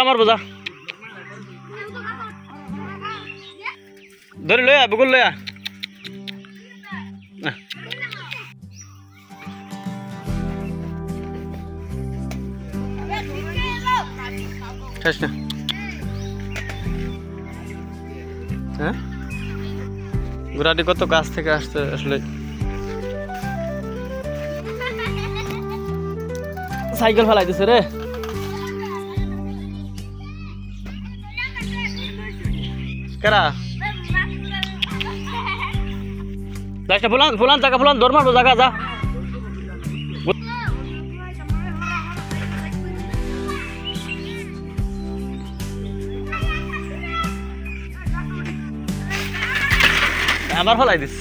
আমার বোঝা ধরে লয়া বগুল লয়া শেষ না হ্যাঁ ঘোড়াটি কত কাছ থেকে আসছে আসলে সাইকেল ফেলাই দিছে রে কেরা লাইটটা ফুলান জায়গা ফুলান দৌড় মারবো জায়গা যা আবার ফলাই দিস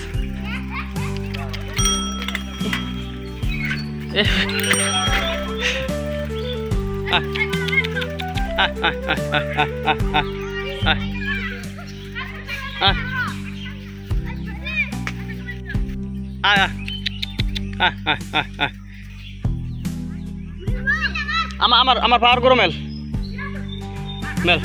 আমার পাওয়ার করো মেল মেল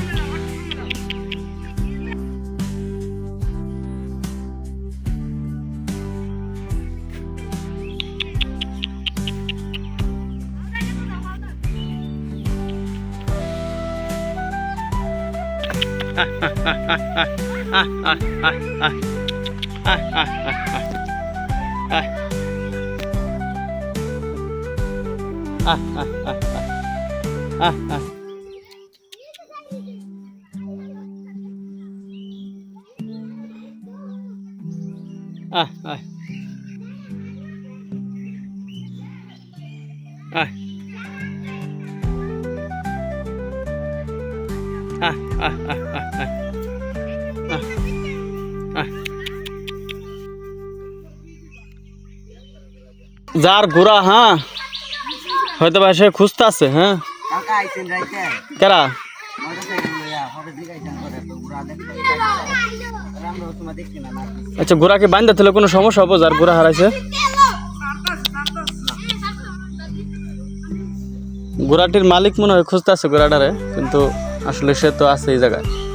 যার ঘোড়া হ্যাঁ হয়তো বা সে খুঁজতে আছে হ্যাঁ কেরা আচ্ছা ঘোড়াকে বান্ধা দিলে কোনো সমস্যা হবো যার ঘোড়া হারাইছে ঘোড়াটির মালিক মনে হয় খুঁজতে আছে ঘোড়াটারে কিন্তু আসলে সে তো আছে এই জায়গায়